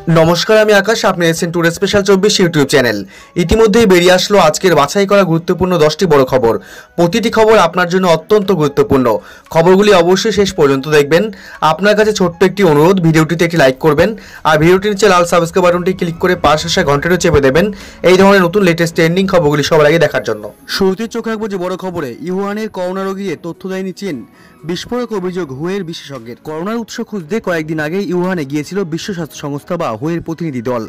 নমস্কার, আমি আকাশ। আপনি আছেন টুডে স্পেশাল 24 ইউটিউব চ্যানেল। ইতিমধ্যেই বেরিয়ে আসলো আজকের বাছাই করা গুরুত্বপূর্ণ 10টি বড় খবর। প্রতিটি খবর আপনার জন্য অত্যন্ত গুরুত্বপূর্ণ। খবরগুলি অবশ্যই শেষ পর্যন্ত দেখবেন। আপনার কাছে ছোট্ট একটি অনুরোধ, ভিডিওটিতে একটি লাইক করবেন আর ভিডিওটির নিচে লাল সাবস্ক্রাইব বাটনটি ক্লিক করে পাশে আসা ঘন্টাটি চেপে দেবেন এই ধরনের নতুন লেটেস্ট ট্রেন্ডিং খবরগুলি সবার আগে দেখার জন্য। শুরুতে চোখ রাখবো যে বড় খবরে। ইউহানের করোনা রোগীর তথ্য দেয়নি চীন। বিস্ফোরক অভিযোগ হুয়ের বিশেষজ্ঞের। করোনার উৎস খুঁজতে কয়েকদিন আগে ইউহানে গিয়েছিল বিশ্ব স্বাস্থ্য সংস্থা বা হুয়ের প্রতিনিধি দল।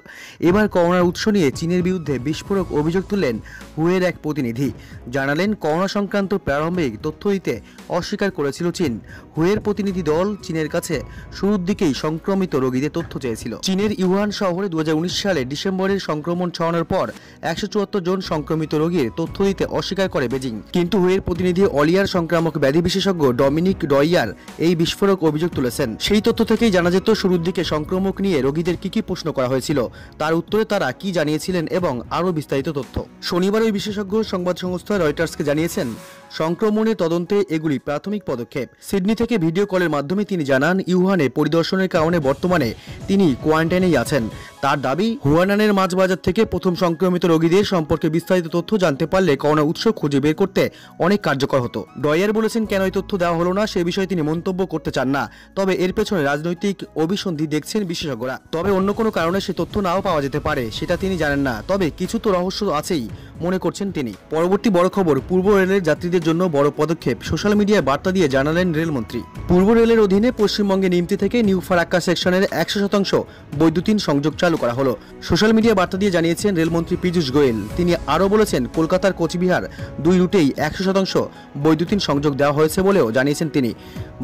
এবার করোনার উৎস নিয়ে চীনের বিরুদ্ধে বিস্ফোরক অভিযোগ তুললেন হুয়ের এক প্রতিনিধি। জানালেন, করোনা সংক্রান্ত প্রারম্ভিক তথ্য দিতে অস্বীকার করেছিল চীন। হুয়ের প্রতিনিধি দল চীনের কাছে শুরুর দিকেই সংক্রমিত রোগীদের তথ্য চেয়েছিল। চীনের ইউহান শহরে 2019 সালে ডিসেম্বরের সংক্রমণ ছড়ানোর পর 174 জন সংক্রমিত রোগীর তথ্য দিতে অস্বীকার করে বেজিং। কিন্তু হুয়ের প্রতিনিধি অলিয়ার সংক্রামক ব্যাধি বিশেষজ্ঞ ডমিনিক ডয়ার এই বিস্ফোরক অভিযোগ তুলেছেন। সেই তথ্য থেকেই জানা যেত শুরুর দিকে সংক্রমক নিয়ে রোগীদের কি প্রশ্ন করা হয়েছিল, তার উত্তরে তারা কি জানিয়েছিলেন এবং আরও বিস্তারিত তথ্য। শনিবার ওই বিশেষজ্ঞ সংবাদ সংস্থা রয়টার্সকে জানিয়েছেন, সংক্রমণের তদন্তে এগুলি প্রাথমিক পদক্ষেপ। সিডনি থেকে ভিডিও কলের মাধ্যমে তিনি জানান, ইউহানে পরিদর্শনের কারণে বর্তমানে তিনি কোয়ারেন্টাইনেই আছেন। তার দাবি, হুয়ানানের মাছ বাজার থেকে প্রথম সংক্রমিত রোগীদের সম্পর্কে বিস্তারিত তথ্য জানতে পারলে করোনা উৎস খুঁজে বের করতে অনেক কার্যকর হতো। ডয়ার বলেছেন, কেন এই তথ্য দেওয়া হলো না সে বিষয়ে তিনি মন্তব্য করতে চান না। তবে এর পেছনে রাজনৈতিক অভিসন্ধি দেখছেন বিশেষজ্ঞরা। তবে অন্য কোনো কারণে সে তথ্য নাও পাওয়া যেতে পারে, সেটা তিনি জানেন না। তবে কিছু তো রহস্য আছেই মনে করছেন তিনি। পরবর্তী বড় খবর, পূর্ব রেলের যাত্রীদের জন্য বড় পদক্ষেপ। সোশ্যাল মিডিয়ায় বার্তা দিয়ে জানালেন রেলমন্ত্রী। পূর্ব রেলের অধীনে পশ্চিমবঙ্গে নিমতি থেকে নিউ ফারাক্কা সেকশনের 100% বৈদ্যুতিন সংযোগ চালু করা হলো। সোশ্যাল মিডিয়া বার্তা দিয়ে জানিয়েছেন রেলমন্ত্রী পীযূষ গোয়েল। তিনি আরও বলেছেন, কলকাতার কোচবিহার 2 রুটেই 100% বৈদ্যুতিন সংযোগ দেওয়া হয়েছে বলেও জানিয়েছেন তিনি।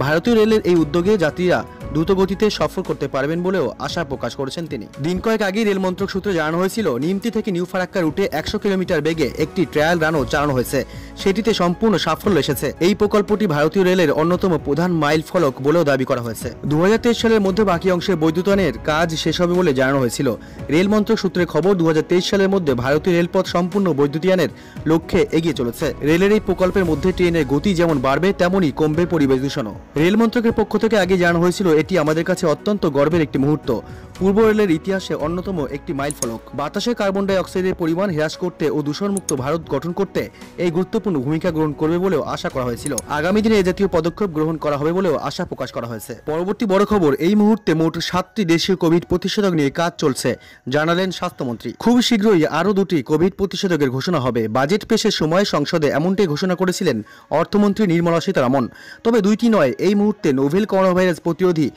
ভারতীয় রেলের এই উদ্যোগে যাত্রীরা দ্রুত গতিতে সফর করতে পারবেন বলেও আশা প্রকাশ করেছেন তিনি। দিন কয়েক আগেই রেল মন্ত্রক সূত্রে জানানো হয়েছিল, নিমতি থেকে নিউ ফারাক্কা রুটে 100 কিলোমিটার বেগে একটি ট্রায়াল রানও চালানো হয়েছে। সেটিতে সম্পূর্ণ সাফল্য এসেছে। এই প্রকল্পটি ভারতীয় রেলের অন্যতম প্রধান মাইল ফলক বলেও দাবি করা হয়েছে। 2023 সালের মধ্যে বাকি অংশে বৈদ্যুতায়নের কাজ শেষ হবে বলে জানানো হয়েছিল। রেল মন্ত্রক সূত্রে খবর, 2023 সালের মধ্যে ভারতীয় রেলপথ সম্পূর্ণ বৈদ্যুতায়নের লক্ষ্যে এগিয়ে চলেছে। রেলের এই প্রকল্পের মধ্যে ট্রেনের গতি যেমন বাড়বে তেমনই কমবে পরিবেশ দূষণও। রেল মন্ত্রকের পক্ষ থেকে আগে জানানো হয়েছিল, এটি আমাদের কাছে অত্যন্ত গর্বের একটি মুহূর্ত। পূর্ব রেলের ইতিহাসে অন্যতম একটি মাইল ফলক। বাতাসে কার্বন ডাই অক্সাইডের পরিমাণ হ্রাস করতে ও দূষণমুক্ত ভারত গঠন করতে এই গুরুত্বপূর্ণ ভূমিকা গ্রহণ করবে বলেও আশা করা হয়েছিল। আগামী দিনে এ জাতীয় পদক্ষেপ গ্রহণ করা হবে বলেও আশা প্রকাশ করা হয়েছে। পরবর্তী বড় খবর, এই মুহূর্তে মোট 7টি দেশীয় কোভিড প্রতিষেধক নিয়ে কাজ চলছে, জানালেন স্বাস্থ্যমন্ত্রী। খুব শীঘ্রই আরও 2টি কোভিড প্রতিষেধকের ঘোষণা হবে। বাজেট পেশের সময় সংসদে এমনটাই ঘোষণা করেছিলেন অর্থমন্ত্রী নির্মলা সীতারামন। তবে 2টি নয়, এই মুহূর্তে নোভেল করোনা ভাইরাস প্রতিরোধী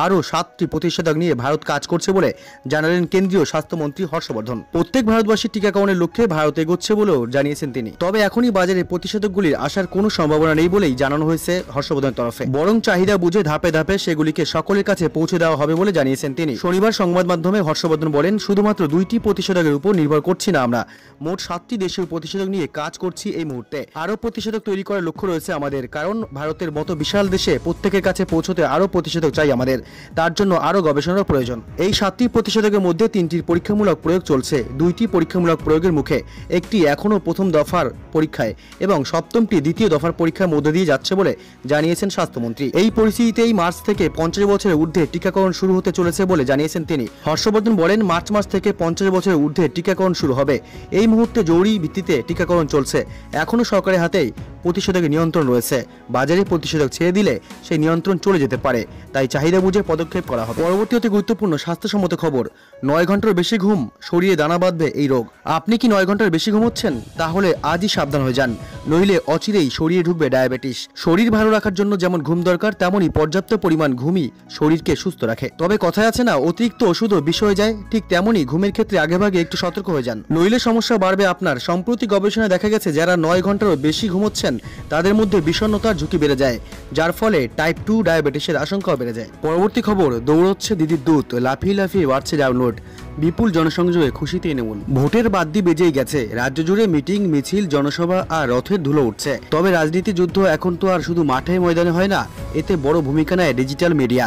আরও 7টি প্রতিষেধক নিয়ে ভারত কাজ করছে বলে জানালেন কেন্দ্রীয় স্বাস্থ্যমন্ত্রী হর্ষবর্ধন। প্রত্যেক ভারতবাসীর টিকাকরণের লক্ষ্যে ভারত এগোচ্ছে বলেও জানিয়েছেন তিনি। তবে এখনই বাজারে প্রতিষেধকগুলির আসার কোনো সম্ভাবনা নেই বলেই জানানো হয়েছে হর্ষবর্ধনের তরফে। বরং চাহিদা বুঝে ধাপে ধাপে সেগুলিকে সকলের কাছে পৌঁছে দেওয়া হবে বলে জানিয়েছেন তিনি। শনিবার সংবাদ মাধ্যমে হর্ষবর্ধন বলেন, শুধুমাত্র 2টি প্রতিষেধকের উপর নির্ভর করছি না আমরা, মোট 7টি দেশীয় প্রতিষেধক নিয়ে কাজ করছি এই মুহূর্তে। আরও প্রতিষেধক তৈরি করার লক্ষ্য রয়েছে আমাদের, কারণ ভারতের মতো বিশাল দেশে প্রত্যেকের কাছে পৌঁছতে আরও প্রতিষেধক চাই আমাদের। তার জন্য আরও গবেষণার প্রয়োজন। এই 7টি প্রতিষেধকের মধ্যে 3টির পরীক্ষামূলক প্রয়োগ চলছে, 2টি পরীক্ষামূলক প্রয়োগের মুখে, একটি এখনও প্রথম দফার পরীক্ষায় এবং 7টি দ্বিতীয় দফার পরীক্ষার মধ্যে দিয়ে যাচ্ছে বলে জানিয়েছেন স্বাস্থ্যমন্ত্রী। এই পরিস্থিতিতেই মার্চ থেকে 50 বছরের ঊর্ধ্বে টিকাকরণ শুরু হতে চলেছে বলে জানিয়েছেন তিনি। হর্ষবর্ধন বলেন, মার্চ মাস থেকে 50 বছরের ঊর্ধ্বে টিকাকরণ শুরু হবে। এই মুহূর্তে জরুরি ভিত্তিতে টিকাকরণ চলছে। এখনও সরকারের হাতেই প্রতিষেধকের নিয়ন্ত্রণ রয়েছে। বাজারে প্রতিষেধক ছেড়ে দিলে সেই নিয়ন্ত্রণ চলে যেতে পারে, তাই চাহিদা বুঝে পদক্ষেপ করা হবে। পরবর্তী অতি গুরুত্বপূর্ণ স্বাস্থ্যসম্মত খবর, 9 ঘন্টার বেশি ঘুম, শরীরে দানা বাঁধবে এই রোগ। আপনি কি 9 ঘন্টার বেশি ঘুমোচ্ছেন? তাহলে আজই সাবধান হয়ে যান, নইলে অচিরেই শরীরে ঢুকবে ডায়াবেটিস। শরীর ভালো রাখার জন্য যেমন ঘুম দরকার, তেমনই পর্যাপ্ত পরিমাণ ঘুমই শরীরকে সুস্থ রাখে। তবে কথায় আছে না, অতিরিক্ত ওষুধও বিষ হয়ে যায়, ঠিক তেমনই ঘুমের ক্ষেত্রে আগেভাগে একটু সতর্ক হয়ে যান, নইলে সমস্যা বাড়বে আপনার। সম্প্রতি গবেষণায় দেখা গেছে, যারা 9 ঘন্টারও বেশি ঘুমোচ্ছেন তাদের মধ্যে বিষণ্ণতার ঝুঁকি বেড়ে যায়, যার ফলে টাইপ 2 ডায়াবেটিসের আশঙ্কাও বেড়ে যায়। পরবর্তী খবর, দৌড়চ্ছে দিদির দুধ, লাফিয়ে লাফিয়ে বাড়ছে ডাউনলোড। বিপুল জনসংযোগে খুশি তৃণমূল। ভোটের বাদ্যি বেজেই গেছে, রাজ্য জুড়ে মিটিং, মিছিল, জনসভা আর রথের ধুলো উঠছে। তবে রাজনীতি যুদ্ধ এখন তো আর শুধু মাঠে ময়দানে হয় না, এতে বড় ভূমিকা নেয় ডিজিটাল মিডিয়া।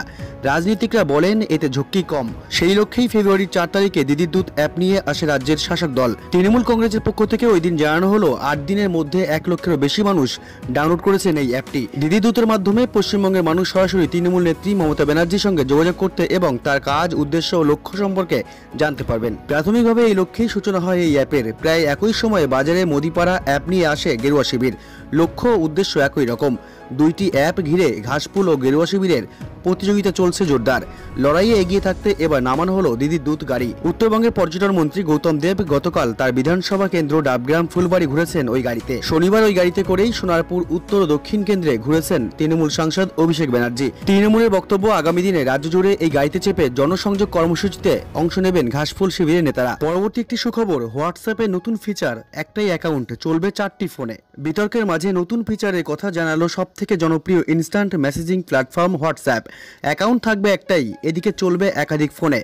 রাজনীতিকরা বলেন এতে ঝক্কি কম। সেই লক্ষ্যেই ফেব্রুয়ারির 4 তারিখে দিদির দূত অ্যাপ নিয়ে আসে রাজ্যের শাসক দল। তৃণমূল কংগ্রেসের পক্ষ থেকে ওই দিন জানানো হলো 8 দিনের মধ্যে 1 লক্ষেরও বেশি মানুষ ডাউনলোড করেছেন এই অ্যাপটি। দিদি দূতের মাধ্যমে পশ্চিমবঙ্গের মানুষ সরাসরি তৃণমূল নেত্রী মমতা ব্যানার্জির সঙ্গে যোগাযোগ করতে এবং তার কাজ, উদ্দেশ্য ও লক্ষ্য সম্পর্কে জানতে পারবেন। প্রাথমিকভাবে এই লক্ষ্যেই সূচনা হয় এই অ্যাপের। প্রায় একই সময়ে বাজারে মোদিপাড়া অ্যাপ নিয়ে আসে গেরুয়া শিবির। লক্ষ্য উদ্দেশ্য একই রকম। 2টি অ্যাপ ঘিরে ঘাসফুল ও গেরুয়া শিবিরের প্রতিযোগিতা চলছে জোরদার। লড়াইয়ে এগিয়ে থাকতে এবার নামানো হলো দিদির দূত গাড়ি। উত্তরবঙ্গের পর্যটন মন্ত্রী গৌতম দেব গতকাল তার বিধানসভা কেন্দ্র ডাবগ্রাম ফুলবাড়ি ঘুরেছেন ওই গাড়িতে। শনিবার ওই গাড়িতে করেই সোনারপুর উত্তর ও দক্ষিণ কেন্দ্রে ঘুরেছেন তৃণমূল সাংসদ অভিষেক ব্যানার্জি। তৃণমূলের বক্তব্য, আগামী দিনে রাজ্য জুড়ে এই গাড়িতে চেপে জনসংযোগ কর্মসূচিতে অংশ নেবেন ঘাসফুল শিবিরের নেতারা। পরবর্তী একটি সুখবর, হোয়াটসঅ্যাপে নতুন ফিচার, একটাই অ্যাকাউন্ট, চলবে 4টি ফোনে। বিতর্কের মাঝে নতুন ফিচারের কথা জানালো সবথেকে জনপ্রিয় instant messaging platform WhatsApp. Account থাকবে একটাই, এদিকে চলবে একাধিক ফোনে।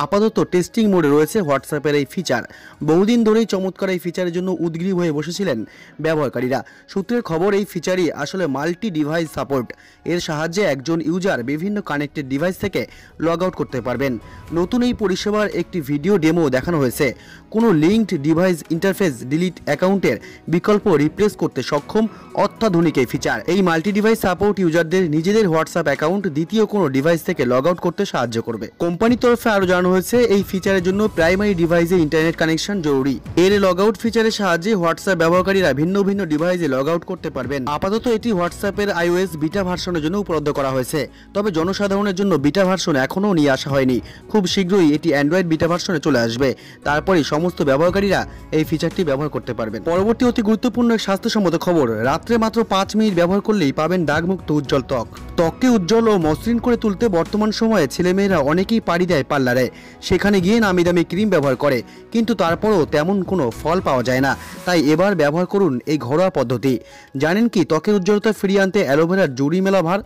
আপাতত টেস্টিং মোডে রয়েছে হোয়াটসঅ্যাপের এই ফিচার। বহুদিন ধরেই চমৎকার এই ফিচারের জন্য উদগ্রীব হয়ে বসেছিলেন ব্যবহারকারীরা। সূত্রের খবর, এই ফিচারই আসলে মাল্টি ডিভাইস সাপোর্ট। এর সাহায্যে একজন ইউজার বিভিন্ন কানেক্টেড ডিভাইস থেকে লগ আউট করতে পারবেন। নতুন এই পরিষেবার একটি ভিডিও ডেমো দেখানো হয়েছে। কোনো লিঙ্কড ডিভাইস ইন্টারফেস ডিলিট অ্যাকাউন্টের বিকল্প রিপ্লেস করতে সক্ষম অত্যাধুনিক এই ফিচার। এই মাল্টি ডিভাইস সাপোর্ট ইউজারদের নিজেদের হোয়াটসঅ্যাপ অ্যাকাউন্ট দ্বিতীয় কোনো ডিভাইস থেকে লগ আউট করতে সাহায্য করবে। কোম্পানির তরফে আরও জানানো হয়েছে, এই ফিচারের জন্য প্রাইমারি ডিভাইসে ইন্টারনেট কানেকশন জরুরি। এর লগ আউট ফিচারের সাহায্যে হোয়াটসঅ্যাপ ব্যবহারকারীরা ভিন্ন ভিন্ন ডিভাইসে লগ আউট করতে পারবেন। আপাতত এটি হোয়াটসঅ্যাপের iOS বিটা ভার্সনের জন্য উপলব্ধ করা হয়েছে। তবে জনসাধারণের জন্য বিটা ভার্সন এখনও নিয়ে আসা হয়নি। খুব শীঘ্রই এটি অ্যান্ড্রয়েড বিটা ভার্সনে চলে আসবে। তারপরেই সমস্ত ব্যবহারকারীরা এই ফিচারটি ব্যবহার করতে পারবেন। পরবর্তী অতি গুরুত্বপূর্ণ এক স্বাস্থ্যসম্মত খবর, রাত্রে মাত্র 5 মিনিট ব্যবহার করলেই পাবেন দাগমুক্ত উজ্জ্বল ত্বক। ত্বককে উজ্জ্বল ও মসৃণ করে তুলতে বর্তমান সময়ে ছেলেমেয়েরা অনেকেই পাড়ি দেয় পার্লারে। সেখানে গিয়ে নামি দামি ক্রিম ব্যবহার করে, কিন্তু তারপরও তেমন কোনো ফল পাওয়া যায় না। তাই এবার ব্যবহার করুন এই ঘরোয়া পদ্ধতি। জানেন কি ত্বকের উজ্জ্বলতা ফিরিয়ে আনতে অ্যালোভেরার জুড়ি মেলা ভার?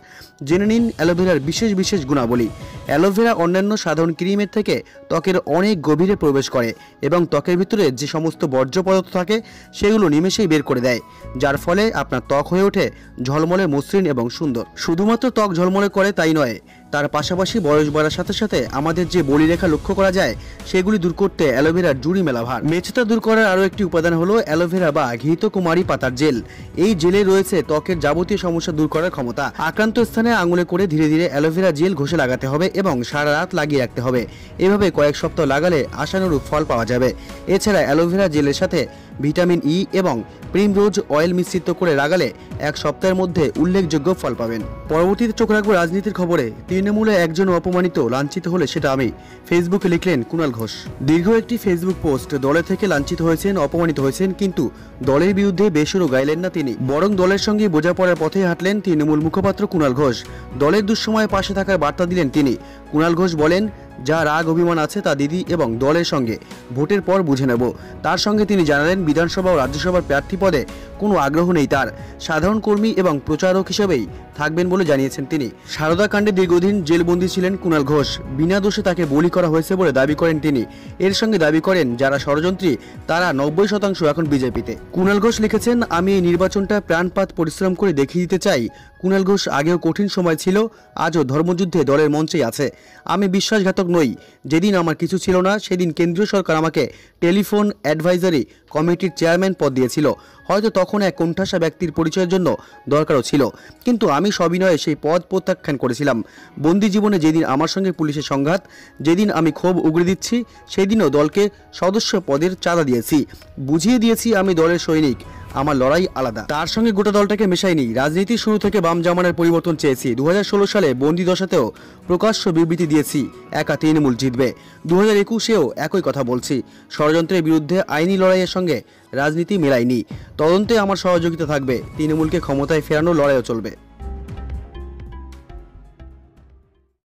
জেনে নিন অ্যালোভেরার বিশেষ বিশেষ গুণাবলী। অ্যালোভেরা অন্যান্য সাধারণ ক্রিমের থেকে ত্বকের অনেক গভীরে প্রবেশ করে এবং ত্বকের ভিতরে যে সমস্ত বর্জ্য পদার্থ থাকে সেগুলো নিমেষেই বের করে দেয়, যার ফলে আপনার ত্বক হয়ে ওঠে ঝলমলে, মসৃণ এবং সুন্দর। শুধুমাত্র ত্বক ঝলমলে করে তাই নয়, তার পাশাপাশি বয়স বাড়ার সাথে সাথে আমাদের যে বলিরেখা লক্ষ্য করা যায় সেগুলি দূর করতে অ্যালোভেরার জুড়ি মেলা ভার। মেচেতা দূর করার আরও একটি উপাদান হলো অ্যালোভেরা বা ঘৃতকুমারী পাতার জেল। এই জেলে রয়েছে ত্বকের যাবতীয় সমস্যা দূর করার ক্ষমতা। আক্রান্ত স্থানে আঙুলে করে ধীরে ধীরে অ্যালোভেরা জেল ঘষে লাগাতে হবে এবং সারা রাত লাগিয়ে রাখতে হবে। এভাবে কয়েক সপ্তাহ লাগালে আশানুরূপ ফল পাওয়া যাবে। এছাড়া অ্যালোভেরা জেলের সাথে ভিটামিন ই এবং প্রিমরোজ অয়েল মিশ্রিত করে লাগালে 1 সপ্তাহের মধ্যে উল্লেখযোগ্য ফল পাবেন। পরবর্তীতে চোখ রাখবো রাজনীতির খবরে। তৃণমূলে একজন অপমানিত, লাঞ্ছিত হলে সেটা আমি, ফেসবুকে লিখলেন কুণাল ঘোষ। দীর্ঘ একটি ফেসবুক পোস্ট, দলের থেকে লাঞ্ছিত হয়েছেন, অপমানিত হয়েছেন, কিন্তু দলের বিরুদ্ধে বেসুরো গাইলেন না তিনি, বরং দলের সঙ্গে বোঝাপড়ার পথে হাঁটলেন তৃণমূল মুখপাত্র কুণাল ঘোষ। দলের দুঃসময়ে পাশে থাকার বার্তা দিলেন তিনি। কুণাল ঘোষ বলেন, যা রাগ অভিমান আছে তা দিদি এবং দলের সঙ্গে ভোটের পর বুঝে নেব। তার সঙ্গে তিনি জানালেন, বিধানসভা ও রাজ্যসভার প্রার্থী পদে কোনো আগ্রহ নেই তার, সাধারণ কর্মী এবং প্রচারক হিসেবেই থাকবেন বলে জানিয়েছেন তিনি। সারদা কাণ্ডে দীর্ঘদিন জেলবন্দি ছিলেন কুণাল ঘোষ। বিনা দোষে তাকে বলি করা হয়েছে বলে দাবি করেন তিনি। এর সঙ্গে দাবি করেন, যারা ষড়যন্ত্রী তারা 90% এখন বিজেপিতে। কুণাল ঘোষ লিখেছেন, আমি এই নির্বাচনটা প্রাণপাত পরিশ্রম করে দেখিয়ে দিতে চাই। কুণাল ঘোষ আগেও কঠিন সময় ছিল, আজও ধর্মযুদ্ধে দলের মঞ্চেই আছে। আমি বিশ্বাসঘাতক নই। যেদিন আমার কিছু ছিল না সেদিন কেন্দ্রীয় সরকার আমাকে টেলিফোন অ্যাডভাইজারি কমিটির চেয়ারম্যান পদ দিয়েছিল। হয়তো তখন এক কোণঠাসা ব্যক্তির পরিচয়ের জন্য দরকারও ছিল, কিন্তু আমি সবিনয়ে সেই পদ প্রত্যাখ্যান করেছিলাম। বন্দি জীবনে যেদিন আমার সঙ্গে পুলিশের সংঘাত, যেদিন আমি ক্ষোভ উগড়ে দিচ্ছি, সেদিনও দলকে সদস্য পদের চাঁদা দিয়েছি, বুঝিয়ে দিয়েছি আমি দলের সৈনিক, আমার লড়াই আলাদা। তার সঙ্গে গোটা দলটাকে মেশাইনি। রাজনীতির শুরু থেকে বাম জামানার পরিবর্তন চেয়েছি। 2016 সালে বন্দি দশাতেও প্রকাশ্য বিবৃতি দিয়েছি একা তৃণমূল জিতবে। 2021-এও একই কথা বলছি। ষড়যন্ত্রের বিরুদ্ধে আইনি লড়াইয়ের সঙ্গে রাজনীতি মেলাইনি। তদন্তে আমার সহযোগিতা থাকবে। তৃণমূলকে ক্ষমতায় ফেরানোর লড়াইও চলবে।